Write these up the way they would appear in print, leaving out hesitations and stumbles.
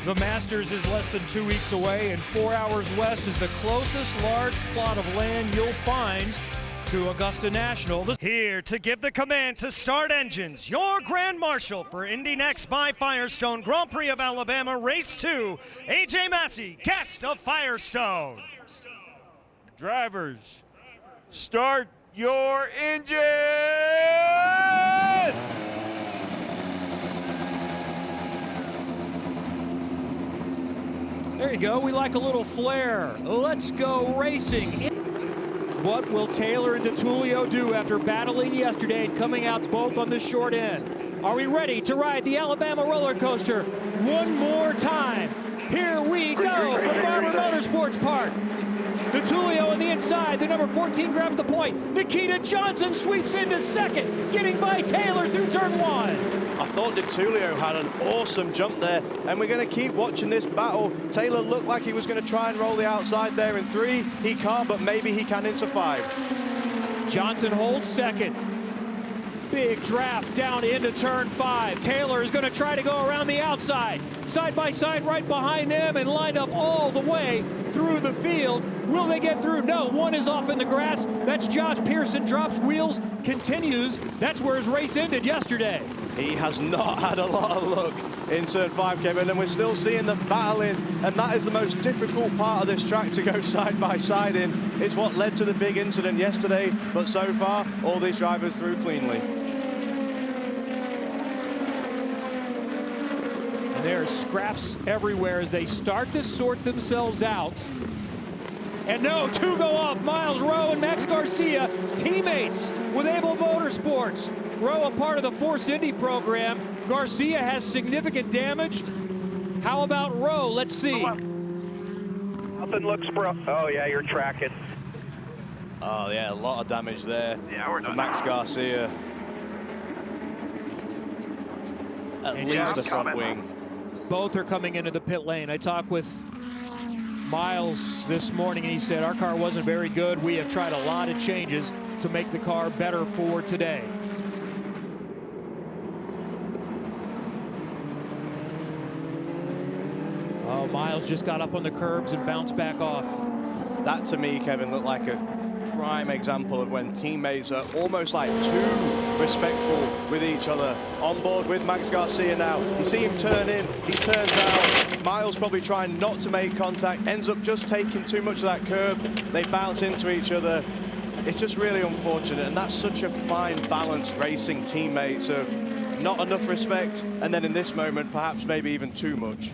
The Masters is less than 2 weeks away, and 4 hours west is the closest large plot of land you'll find to Augusta National. Here to give the command to start engines, your Grand Marshal for INDY NXT by Firestone Grand Prix of Alabama Race 2, AJ Massey, guest of Firestone. Drivers, start your engines! There you go, we like a little flair. Let's go racing. What will Taylor and Tullio do after battling yesterday and coming out both on the short end? Are we ready to ride the Alabama roller coaster one more time? Here we go from Barber Motorsports Park. Tullio on the inside, the number 14 grabs the point. Nikita Johnson sweeps into second, getting by Taylor through turn one. I thought Tullio had an awesome jump there, and we're going to keep watching this battle. Taylor looked like he was going to try and roll the outside there in 3. He can't, but maybe he can into 5. Johnson holds second. Big draft down into turn 5. Taylor is going to try to go around the outside. Side by side right behind them and lined up all the way through the field. Will they get through? No, one is off in the grass. That's Josh Pearson, drops wheels, continues. That's where his race ended yesterday. He has not had a lot of luck in turn 5, Kevin, and we're still seeing the battling, and that is the most difficult part of this track to go side by side in. It's what led to the big incident yesterday, but so far, all these drivers through cleanly. There's scraps everywhere as they start to sort themselves out. And no, 2 go off. Miles Rowe and Max Garcia, teammates with Able Motorsports. Rowe, a part of the Force Indy program. Garcia has significant damage. How about Rowe? Let's see. Nothing looks bro. Oh yeah, you're tracking. Oh yeah, a lot of damage there for Max Garcia. At least the front wing. Both are coming into the pit lane. I talked with Miles this morning, and he said, our car wasn't very good. We have tried a lot of changes to make the car better for today. Oh, Miles just got up on the curbs and bounced back off. That, to me, Kevin, looked like a prime example of when teammates are almost like too respectful with each other. On board with Max Garcia now. You see him turn in, he turns out. Miles probably trying not to make contact, ends up just taking too much of that curb. They bounce into each other. It's just really unfortunate, and that's such a fine balance racing teammates of not enough respect, and then in this moment, perhaps maybe even too much.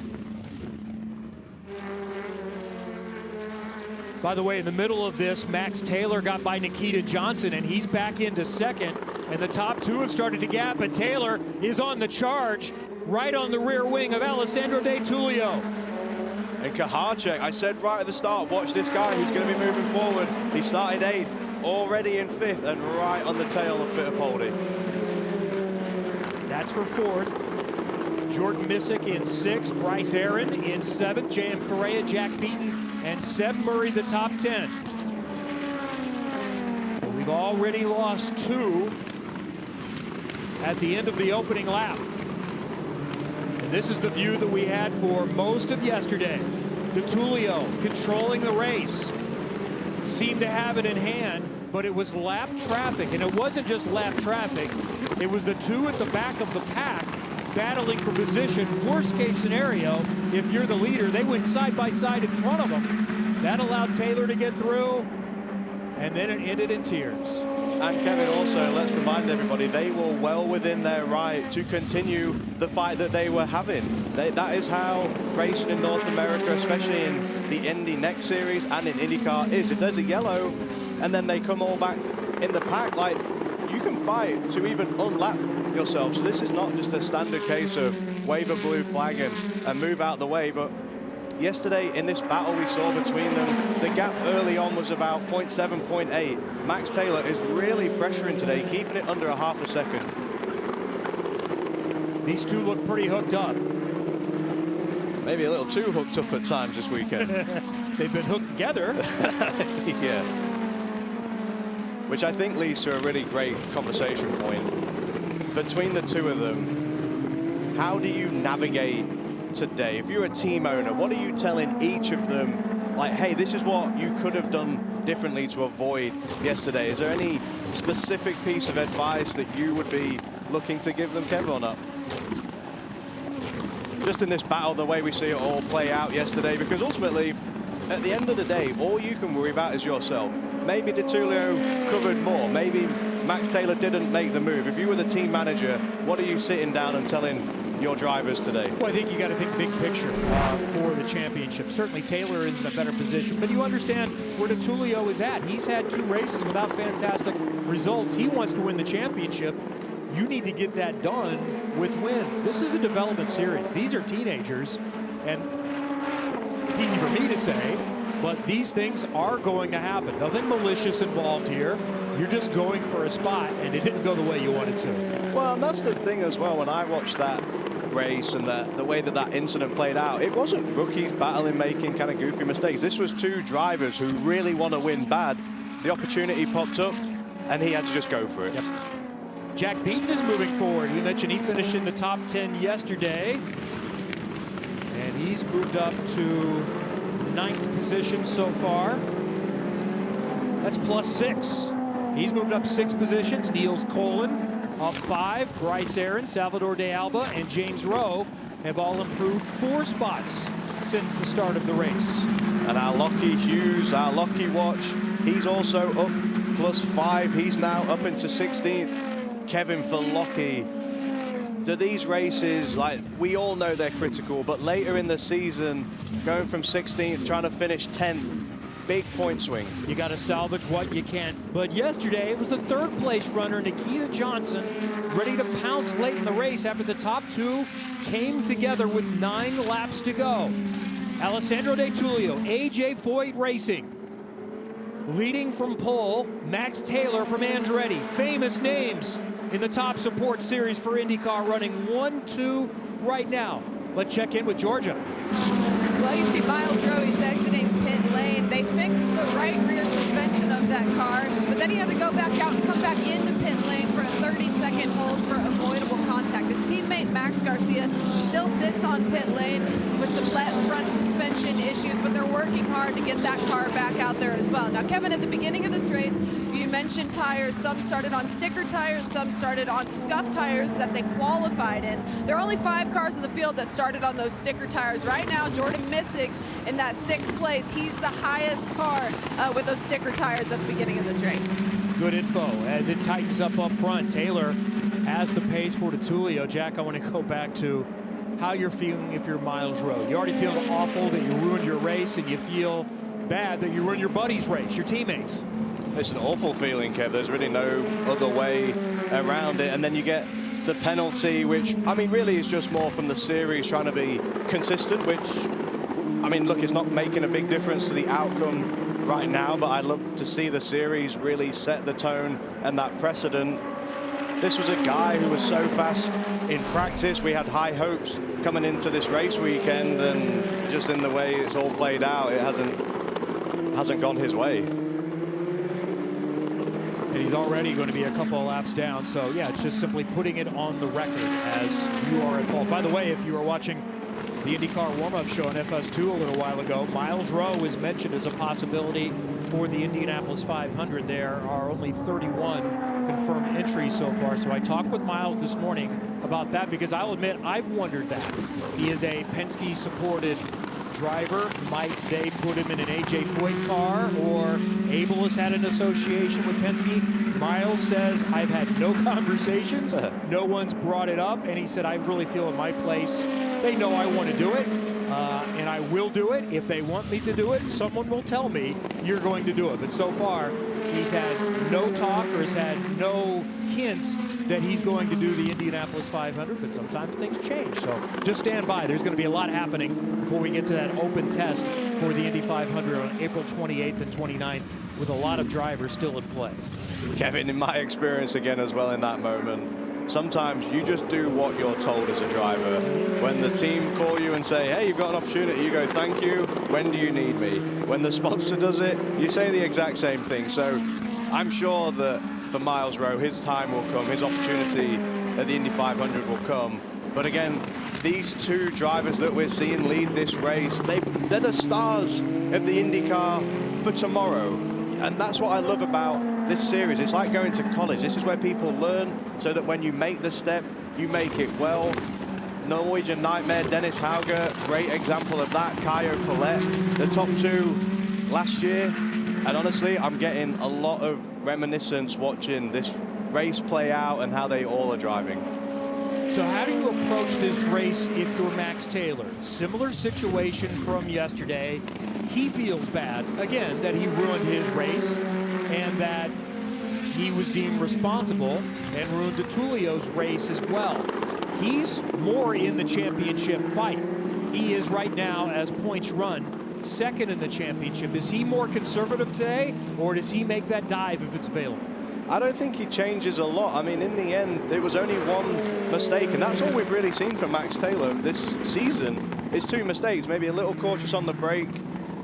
By the way, in the middle of this, Max Taylor got by Nikita Johnson, and he's back into second. And the top 2 have started to gap, but Taylor is on the charge, right on the rear wing of Alessandro De Tullio. And Kaharczyk, I said right at the start, watch this guy, he's going to be moving forward. He started 8th, already in 5th, and right on the tail of Fittipaldi. That's for 4th. Jordan Missick in 6th, Bryce Aaron in 7th, J.M. Correa, Jack Beaton, and Seb Murray the top 10. We've already lost 2 at the end of the opening lap. And this is the view that we had for most of yesterday. Tullio controlling the race. Seemed to have it in hand, but it was lap traffic. And it wasn't just lap traffic. It was the 2 at the back of the pack battling for position. Worst case scenario, if you're the leader, they went side by side in front of them. That allowed Taylor to get through, and then it ended in tears. And Kevin, also, let's remind everybody, they were well within their right to continue the fight that they were having. That is how racing in North America, especially in the INDY NXT series and in INDYCAR, is. If there's a yellow and then they come all back in the pack, like, you can fight to even unlap yourself. So this is not just a standard case of wave a blue flag and move out the way, but yesterday in this battle we saw between them, the gap early on was about 0.7, 0.8. Max Taylor is really pressuring today, keeping it under a half a second. These 2 look pretty hooked up. Maybe a little too hooked up at times this weekend. They've been hooked together. Yeah. Which I think leads to a really great conversation point. Between the 2 of them, how do you navigate today? If you're a team owner, what are you telling each of them? Like, hey, this is what you could have done differently to avoid yesterday. Is there any specific piece of advice that you would be looking to give them, Kevin, or not? Just in this battle, the way we see it all play out yesterday, because ultimately, at the end of the day, all you can worry about is yourself. Maybe Tullio covered more. Maybe Max Taylor didn't make the move. If you were the team manager, what are you sitting down and telling your drivers today? Well, I think you got to think big picture for the championship. Certainly Taylor is in a better position, but you understand where Tullio is at. He's had 2 races without fantastic results. He wants to win the championship. You need to get that done with wins. This is a development series. These are teenagers, and it's easy for me to say, but these things are going to happen. Nothing malicious involved here. You're just going for a spot, and it didn't go the way you wanted to. Well, and that's the thing as well. When I watched that race and the way that incident played out, it wasn't rookies battling, making kind of goofy mistakes. This was 2 drivers who really want to win bad. The opportunity popped up, and he had to just go for it. Yep. Jack Beaton is moving forward. We mentioned he finished in the top 10 yesterday, and he's moved up to 9th position so far. That's +6. He's moved up 6 positions. Niels Colin up 5. Bryce Aaron, Salvador de Alba, and James Rowe have all improved 4 spots since the start of the race. And our Lockie Hughes, our Lockie Watch, he's also up +5. He's now up into 16th. Kevin, for Lockie, do these races, like, we all know they're critical, but later in the season, going from 16th, trying to finish 10th, big point swing. You got to salvage what you can. But yesterday, it was the 3rd place runner, Nikita Johnson, ready to pounce late in the race after the top 2 came together with 9 laps to go. Alessandro De Tullio, AJ Foyt Racing. Leading from pole, Max Taylor from Andretti. Famous names in the top support series for IndyCar, running 1-2 right now. Let's check in with Georgia. Well, you see Miles Rowe, he's exiting pit lane. They fixed the right rear suspension of that car, but then he had to go back out and come back into pit lane for a 30-second hold for avoidable contact. His teammate Max Garcia still sits on pit lane with some flat front suspension issues, but they're working hard to get that car back out there as well. Now, Kevin, at the beginning of this race, you mentioned tires. Some started on sticker tires, some started on scuff tires that they qualified in. There are only 5 cars in the field that started on those sticker tires. Right now, Jordan Missig in that 6th place. He's the highest car with those sticker tires at the beginning of this race. Good info as it tightens up front. Taylor has the pace for Tullio. Jack, I want to go back to how you're feeling if you're Miles Rowe. You already feel awful that you ruined your race, and you feel bad that you ruined your buddy's race, your teammates. It's an awful feeling, Kev. There's really no other way around it. And then you get the penalty, which, I mean, really is just more from the series trying to be consistent, which, I mean, look, it's not making a big difference to the outcome right now, but I'd love to see the series really set the tone and that precedent. This was a guy who was so fast in practice. We had high hopes coming into this race weekend, and just in the way it's all played out, it hasn't gone his way. And he's already going to be a couple of laps down. So, yeah, it's just simply putting it on the record as you are at fault. By the way, if you were watching the IndyCar warm-up show on FS2 a little while ago, Miles Rowe is mentioned as a possibility for the Indianapolis 500. There are only 31 confirmed entries so far. So I talked with Miles this morning about that, because I'll admit I've wondered that. He is a Penske-supported driver. Might they put him in an AJ Foyt car, or Abel has had an association with Penske? Miles says, I've had no conversations. No one's brought it up. And he said, I really feel in my place. They know I want to do it, and I will do it. If they want me to do it, someone will tell me you're going to do it. But so far, he's had no talk or has had no hints that he's going to do the Indianapolis 500, but sometimes things change. So just stand by. There's going to be a lot happening before we get to that open test for the Indy 500 on April 28th and 29th, with a lot of drivers still in play. Kevin, in my experience again as well in that moment, sometimes you just do what you're told as a driver. When the team call you and say, hey, you've got an opportunity, you go, thank you, when do you need me? When the sponsor does it, you say the exact same thing. So I'm sure that for Miles Rowe, his time will come, his opportunity at the Indy 500 will come. But again, these two drivers that we're seeing lead this race, they're the stars of the IndyCar for tomorrow. And that's what I love about this series. It's like going to college. This is where people learn so that when you make the step, you make it well. Norwegian Nightmare, Dennis Hauger, great example of that. Caio Collet, the top two last year. And honestly, I'm getting a lot of reminiscence watching this race play out and how they all are driving. So how do you approach this race if you're Max Taylor? Similar situation from yesterday. He feels bad, again, that he ruined his race and that he was deemed responsible and ruined the Tullio's race as well. He's more in the championship fight. He is right now, as points run, second in the championship. Is he more conservative today, or does he make that dive if it's available? I don't think he changes a lot. I mean, in the end, there was only one mistake, and that's all we've really seen from Max Taylor this season is 2 mistakes. Maybe a little cautious on the brake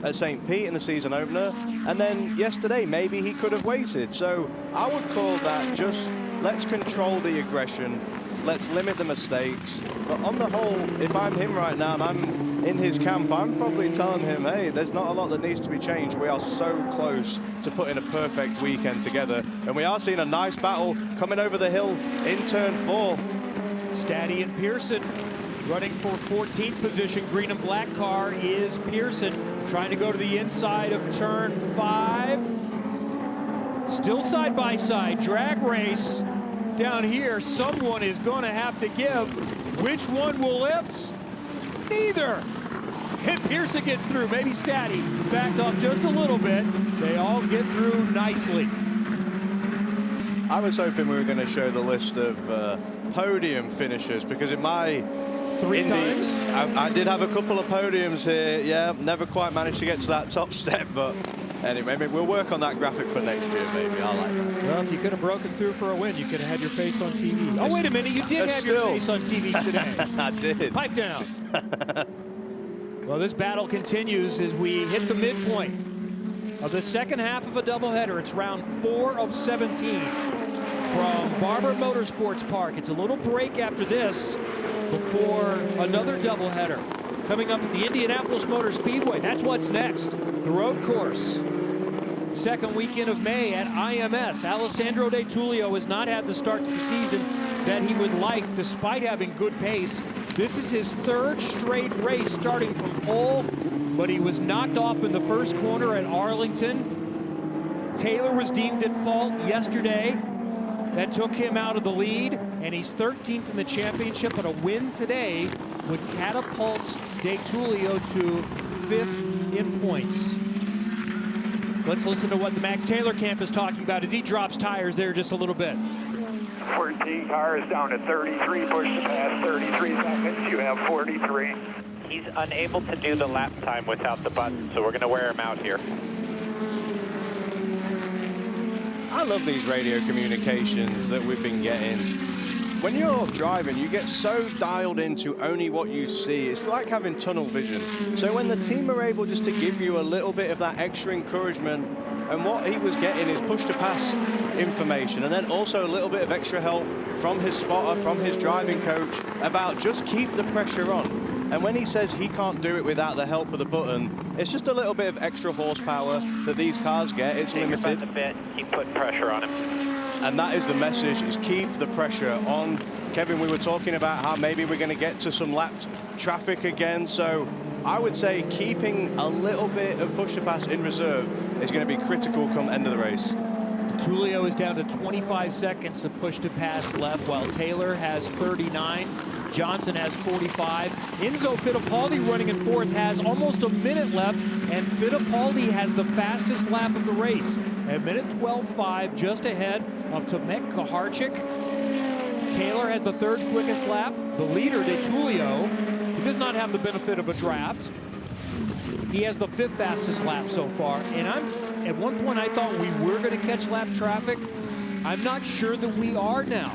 at St. Pete in the season opener, and then yesterday, maybe he could have waited. So I would call that just let's control the aggression, let's limit the mistakes. But on the whole, if I'm him right now and I'm in his camp, I'm probably telling him, hey, there's not a lot that needs to be changed. We are so close to putting a perfect weekend together. And we are seeing a nice battle coming over the hill in turn 4. Staddy and Pearson running for 14th position. Green and black car is Pearson, trying to go to the inside of turn 5. Still side by side, drag race down here. Someone is going to have to give. Which one will lift? Neither. And Pearson gets through. Maybe Staddy backed off just a little bit. They all get through nicely. I was hoping we were going to show the list of podium finishers, because in my times? I did have a couple of podiums here. Yeah, never quite managed to get to that top step, but anyway, maybe we'll work on that graphic for next year, maybe. I like that. Well, if you could have broken through for a win, you could have had your face on TV. Oh, wait a minute, you did have your face on TV today. I did. Pipe down. Well, this battle continues as we hit the midpoint of the second half of a doubleheader. It's round 4 of 17 from Barber Motorsports Park. It's a little break after this before another doubleheader coming up at the Indianapolis Motor Speedway. That's what's next. The road course. Second weekend of May at IMS. Alessandro De Tullio has not had the start to the season that he would like, despite having good pace. This is his 3rd straight race starting from pole, but he was knocked off in the first corner at Arlington. Taylor was deemed at fault yesterday. That took him out of the lead, and he's 13th in the championship, but a win today would catapult De Tullio to 5th in points. Let's listen to what the Max Taylor camp is talking about as he drops tires there just a little bit. 14 car is down to 33, push to pass 33 seconds. You have 43. He's unable to do the lap time without the button, so we're going to wear him out here. I love these radio communications that we've been getting. When you're driving, you get so dialed into only what you see. It's like having tunnel vision. So when the team are able just to give you a little bit of that extra encouragement, and what he was getting is push to pass information, and then also a little bit of extra help from his spotter, from his driving coach, about just keep the pressure on. And when he says he can't do it without the help of the button, it's just a little bit of extra horsepower that these cars get. It's limited. The bit, keep putting pressure on him. And that is the message, is keep the pressure on. Kevin, we were talking about how maybe we're going to get to some lapped traffic again. So I would say keeping a little bit of push to pass in reserve is going to be critical come end of the race. Tullio is down to 25 seconds of push to pass left, while Taylor has 39. Johnson has 45. Enzo Fittipaldi running in 4th has almost a minute left, and Fittipaldi has the fastest lap of the race at minute 12.5, just ahead of Tomek Kaharchik. Taylor has the 3rd quickest lap. The leader, De Tullio, who does not have the benefit of a draft, he has the 5th fastest lap so far. And at one point I thought we were going to catch lap traffic. I'm not sure that we are now.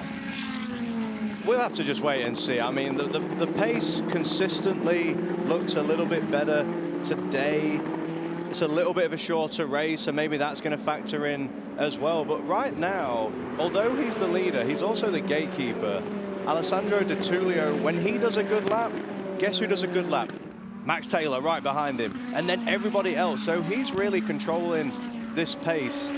We'll have to just wait and see. I mean, the pace consistently looks a little bit better today. It's a little bit of a shorter race, so maybe that's going to factor in as well. But right now, although he's the leader, he's also the gatekeeper. Alessandro Di Tullio, when he does a good lap, guess who does a good lap? Max Taylor right behind him, and then everybody else. So he's really controlling this pace.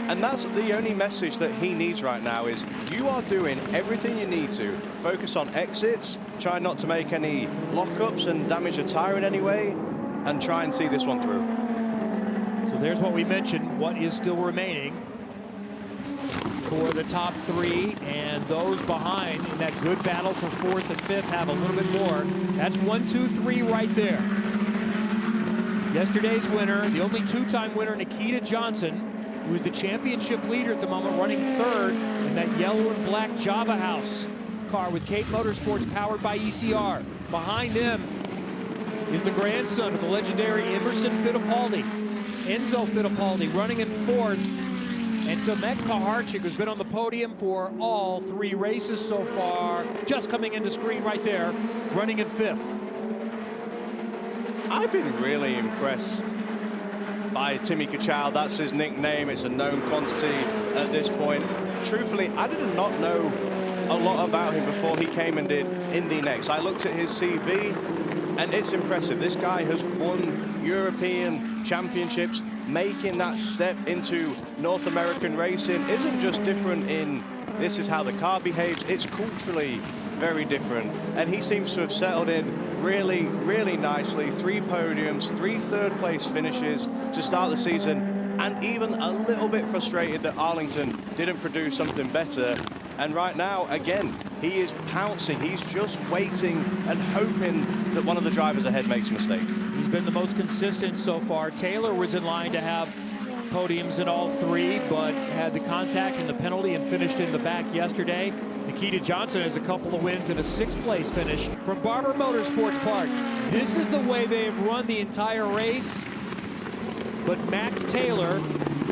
And that's the only message that he needs right now is you are doing everything you need to. Focus on exits, try not to make any lockups and damage a tire in any way, and try and see this one through. So there's what we mentioned, what is still remaining for the top three, and those behind in that good battle for fourth and fifth have a little bit more. That's 1, 2, 3 right there. Yesterday's winner, the only two-time winner, Nikita Johnson, who is the championship leader at the moment, running third in that yellow and black Java House car with Kate Motorsports powered by ECR. Behind him is the grandson of the legendary Emerson Fittipaldi, Enzo Fittipaldi, running in fourth. And Tomek Kaharchik, who's been on the podium for all 3 races so far, just coming into screen right there, running in fifth. I've been really impressed by Timmy Kachal. That's his nickname. It's a known quantity at this point. Truthfully, I did not know a lot about him before he came and did Indy NXT. I looked at his CV, and it's impressive. This guy has won European championships. Making that step into North American racing isn't just different in this is how the car behaves, it's culturally very different. And he seems to have settled in really, really nicely. 3 podiums, 3 third-place finishes to start the season, and even a little bit frustrated that Arlington didn't produce something better. And right now, again, he is pouncing. He's just waiting and hoping that one of the drivers ahead makes a mistake. He's been the most consistent so far. Taylor was in line to have podiums in all 3, but had the contact and the penalty and finished in the back yesterday. Nikita Johnson has a couple of wins and a 6th place finish from Barber Motorsports Park. This is the way they've run the entire race. But Max Taylor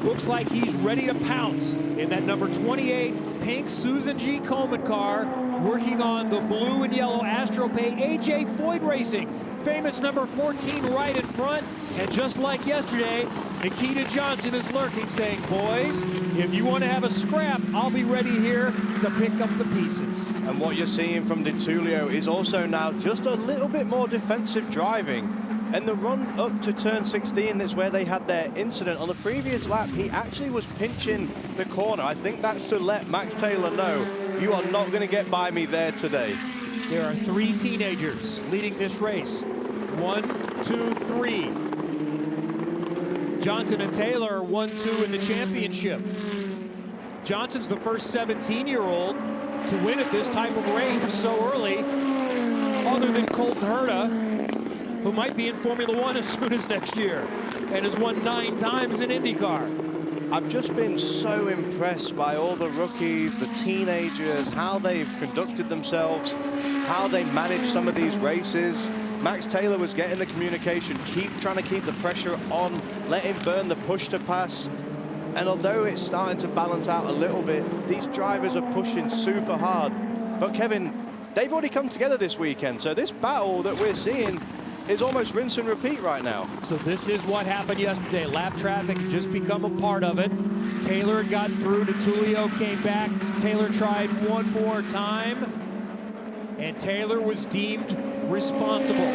looks like he's ready to pounce in that number 28 pink Susan G. Komen car, working on the blue and yellow Astro Pay AJ Foyt Racing. Famous number 14 right in front. And just like yesterday, Nikita Johnson is lurking, saying, boys, if you want to have a scrap, I'll be ready here to pick up the pieces. And what you're seeing from Di Tullio is also now just a little bit more defensive driving. And the run up to turn 16 is where they had their incident. On the previous lap, he actually was pinching the corner. I think that's to let Max Taylor know, you are not going to get by me there today. There are 3 teenagers leading this race. 1, 2, 3. Johnson and Taylor are 1, 2 in the championship. Johnson's the first 17-year-old to win at this type of range so early, other than Colton Herta, who might be in Formula One as soon as next year and has won 9 times in INDYCAR. I've just been so impressed by all the rookies, the teenagers, how they've conducted themselves, how they manage some of these races. Max Taylor was getting the communication, trying to keep the pressure on, let him burn the push to pass. And although it's starting to balance out a little bit, these drivers are pushing super hard. But Kevin, they've already come together this weekend, so this battle that we're seeing is almost rinse and repeat right now. So this is what happened yesterday. Lap traffic had just become a part of it. Taylor got through to Tullio, came back. Taylor tried one more time, and Taylor was deemed responsible.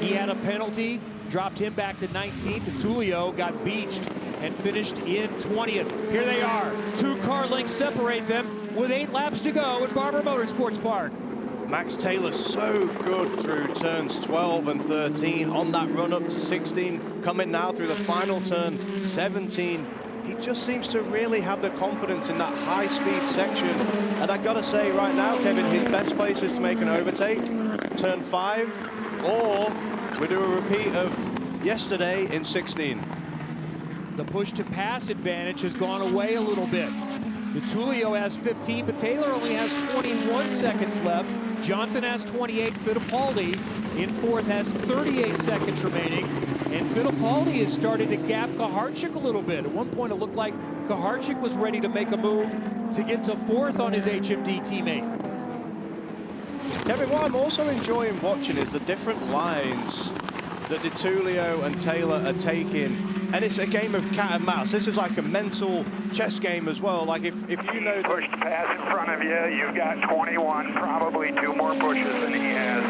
He had a penalty, dropped him back to 19th, and Tullio got beached and finished in 20th. Here they are. 2 car lengths separate them with 8 laps to go at Barber Motorsports Park. Max Taylor so good through turns 12 and 13 on that run up to 16, coming now through the final turn 17. He just seems to really have the confidence in that high-speed section. And I gotta say right now, Kevin, his best place is to make an overtake, turn 5, or we do a repeat of yesterday in 16. The push to pass advantage has gone away a little bit. The Tullio has 15, but Taylor only has 21 seconds left. Johnson has 28. Fittipaldi in 4th has 38 seconds remaining. And Fittipaldi has started to gap Kaharchik a little bit. At one point, it looked like Kaharchik was ready to make a move to get to 4th on his HMD teammate. Kevin, what I'm also enjoying watching is the different lines that Di Tullio and Taylor are taking And it's a game of cat and mouse. This is like a mental chess game as well. Like if you know... Push to pass in front of you. You've got 21, probably 2 more pushes than he has.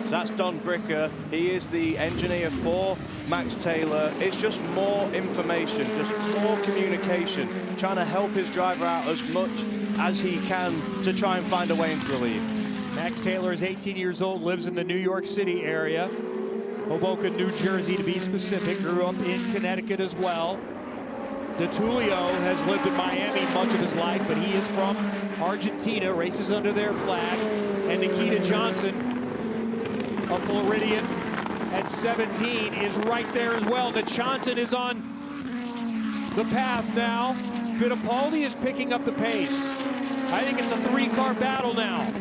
So that's Don Bricker. He is the engineer for Max Taylor. It's just more information, just more communication, trying to help his driver out as much as he can to try and find a way into the lead. Max Taylor is 18 years old, lives in the New York City area. Hoboken, New Jersey, to be specific. Grew up in Connecticut as well. Tullio has lived in Miami much of his life, but he is from Argentina, races under their flag. And Nikita Johnson, a Floridian, at 17, is right there as well. Johnson is on the path now. Fittipaldi is picking up the pace. I think it's a 3-car battle now.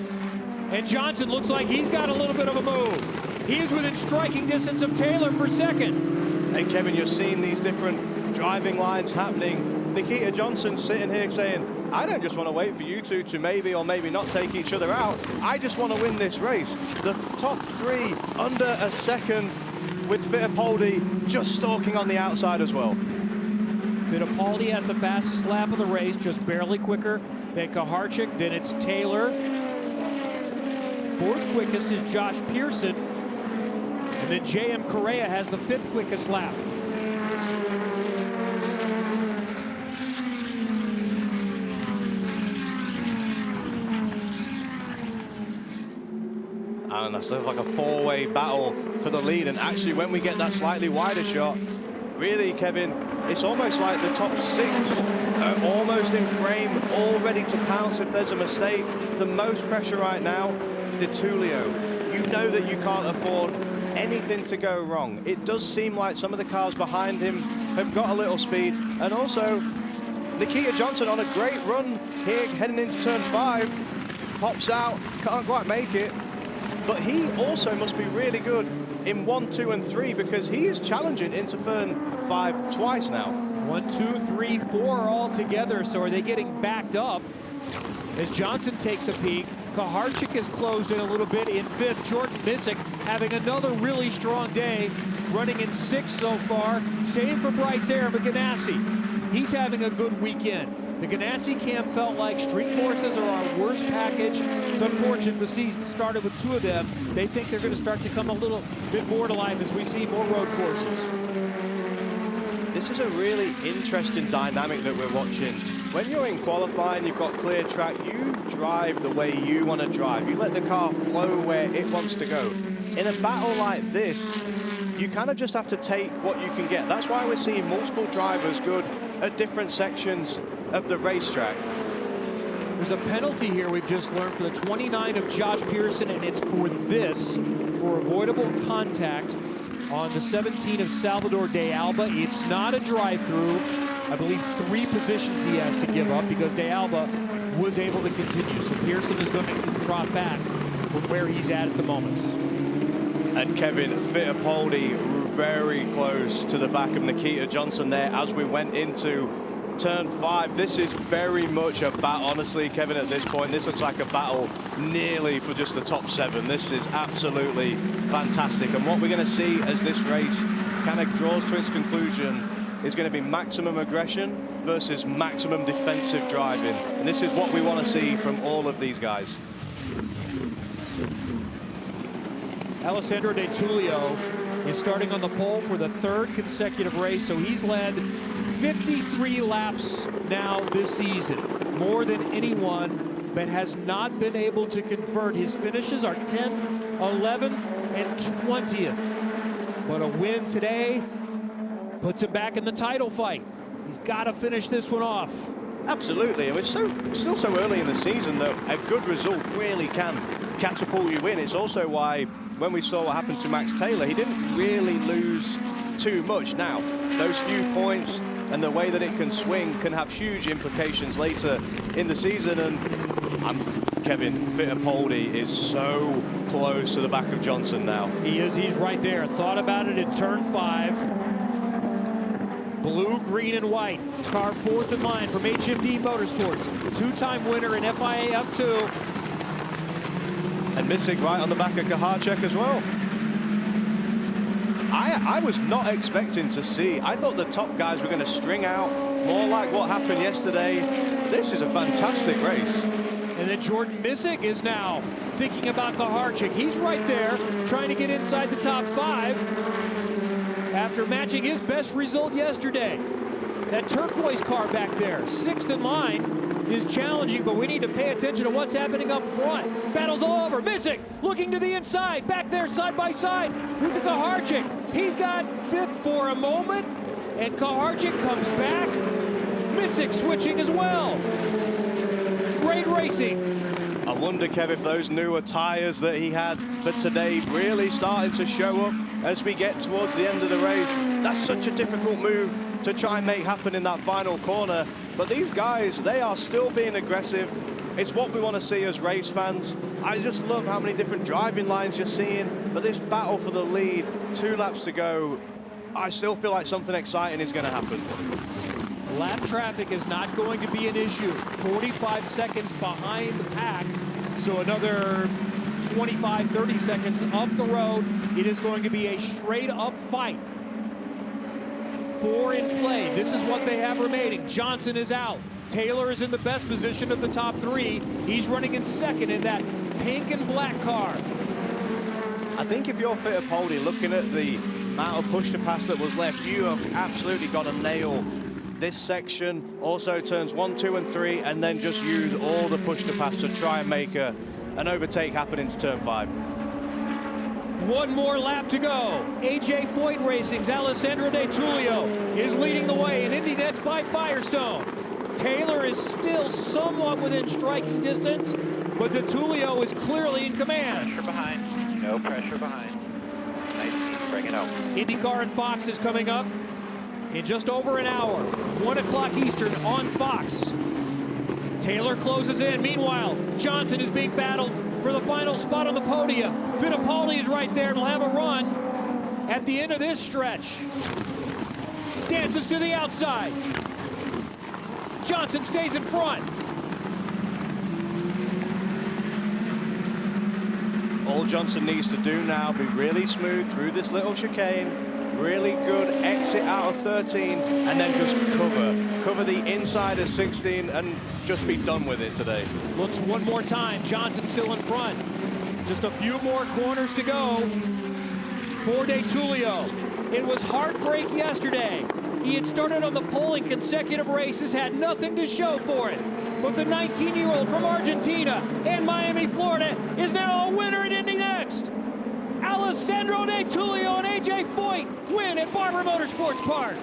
And Johnson looks like he's got a little bit of a move. He is within striking distance of Taylor for second. And Kevin, you're seeing these different driving lines happening. Nikita Johnson sitting here saying, I don't just want to wait for you two to maybe or maybe not take each other out. I just want to win this race. The top 3 under a second, with Fittipaldi just stalking on the outside as well. Fittipaldi has the fastest lap of the race, just barely quicker than Harvick. Then it's Taylor. 4th quickest is Josh Pearson. And then J.M. Correa has the 5th quickest lap. And that's sort of like a 4-way battle for the lead. And actually, when we get that slightly wider shot, really, Kevin, it's almost like the top 6 are almost in frame, all ready to pounce if there's a mistake. The most pressure right now, Tullio. You know that you can't afford anything to go wrong. It does seem like some of the cars behind him have got a little speed. And also, Nikita Johnson on a great run here, heading into turn 5. Pops out, can't quite make it. But he also must be really good in 1, 2, and 3, because he is challenging into turn 5 twice now. 1, 2, 3, 4 all together. So are they getting backed up as Johnson takes a peek? Harvick has closed in a little bit in 5th. Jordan Missick having another really strong day, running in 6th so far. Same for Bryce Air, but Ganassi, he's having a good weekend. The Ganassi camp felt like street courses are our worst package. It's unfortunate the season started with 2 of them. They think they're going to start to come a little bit more to life as we see more road courses. This is a really interesting dynamic that we're watching. When you're in qualifying, you've got clear track, you drive the way you want to drive. You let the car flow where it wants to go. In a battle like this, you kind of just have to take what you can get. That's why we're seeing multiple drivers good at different sections of the racetrack. There's a penalty here we've just learned for the 29 of Josh Pearson, and it's for avoidable contact on the 17 of Salvador De Alba. It's not a drive-through. I believe 3 positions he has to give up because De Alba was able to continue. So Pearson is going to drop back from where he's at the moment. And Kevin, Fittipaldi very close to the back of Nikita Johnson there as we went into turn 5. This is very much a battle. Honestly, Kevin, at this point, this looks like a battle nearly for just the top 7. This is absolutely fantastic. And what we're going to see as this race kind of draws to its conclusion is going to be maximum aggression versus maximum defensive driving. And this is what we want to see from all of these guys. Alessandro De Tullio is starting on the pole for the 3rd consecutive race, so he's led 53 laps now this season, more than anyone, but has not been able to convert. His finishes are 10th, 11th, and 20th. But a win today puts him back in the title fight. He's got to finish this one off. Absolutely. It was still so early in the season that a good result really can catapult you in. It's also why when we saw what happened to Max Taylor, he didn't really lose too much. Now, those few points and the way that it can swing can have huge implications later in the season. And Kevin, Fittipaldi is so close to the back of Johnson now. He is. He's right there. Thought about it at turn 5. Blue, green, and white. Car 4th in line from HMD Motorsports. 2-time winner in FIA F2. And Missick right on the back of Harvick as well. I was not expecting to see. I thought the top guys were going to string out more like what happened yesterday. This is a fantastic race. And then Jordan Missick is now thinking about Harvick. He's right there trying to get inside the top 5 after matching his best result yesterday. That turquoise car back there, 6th in line, is challenging, but we need to pay attention to what's happening up front. Battle's all over. Missick looking to the inside, back there side by side with Harvick. He's got 5th for a moment, and Harvick comes back. Missick switching as well. Great racing. I wonder, Kev, if those newer tires that he had for today really started to show up as we get towards the end of the race. That's such a difficult move to try and make happen in that final corner. But these guys, they are still being aggressive. It's what we want to see as race fans. I just love how many different driving lines you're seeing. But this battle for the lead, 2 laps to go, I still feel like something exciting is going to happen. Lap traffic is not going to be an issue. 45 seconds behind the pack, so another 25, 30 seconds up the road. It is going to be a straight up fight. 4 in play. This is what they have remaining. Johnson is out. Taylor is in the best position of the top 3. He's running in 2nd in that pink and black car. I think if you're Fittipaldi, looking at the amount of push to pass that was left, you have absolutely got to nail this section. Also turns 1, 2, and 3, and then just use all the push to pass to try and make an overtake happen into turn 5. 1 more lap to go. AJ Foyt Racing's Alessandro De Tullio is leading the way in Indy NXT by Firestone. Taylor is still somewhat within striking distance, but De Tullio is clearly in command. Pressure behind. No pressure behind. Nice, bring it out. INDYCAR and Fox is coming up in just over an hour. 1 o'clock Eastern on Fox. Taylor closes in. Meanwhile, Johnson is being battled for the final spot on the podium. Fittipaldi is right there and will have a run at the end of this stretch. Dances to the outside. Johnson stays in front. All Johnson needs to do now, be really smooth through this little chicane. Really good exit out of 13, and then just cover the inside of 16 and just be done with it today. Looks one more time. Johnson still in front. Just a few more corners to go for De Tullio. It was heartbreak yesterday. He had started on the pole in consecutive races, had nothing to show for it. But the 19-year-old from Argentina and Miami, Florida is now a winner at Indy NXT. Alessandro De Tullio and AJ Foyt win at Barber Motorsports Park.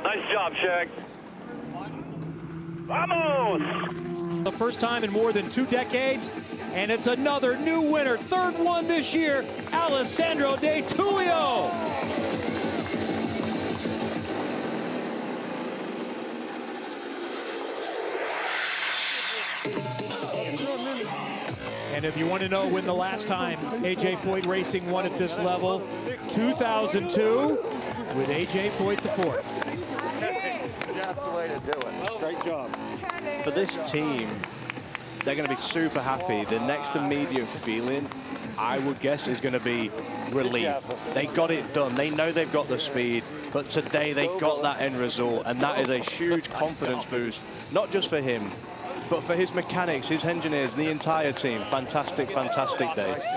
Nice job, Shaq. Vamos! The first time in more than 2 decades, and it's another new winner. 3rd one this year, Alessandro De Tullio. And if you want to know when the last time AJ Foyt Racing won at this level, 2002 with AJ Foyt IV. That's the way to do it. Great job. For this team, they're going to be super happy. The next immediate feeling, I would guess, is going to be relief. They got it done. They know they've got the speed, but today they got that end result, and that is a huge confidence boost, not just for him, but for his mechanics, his engineers, the entire team. Fantastic, fantastic day.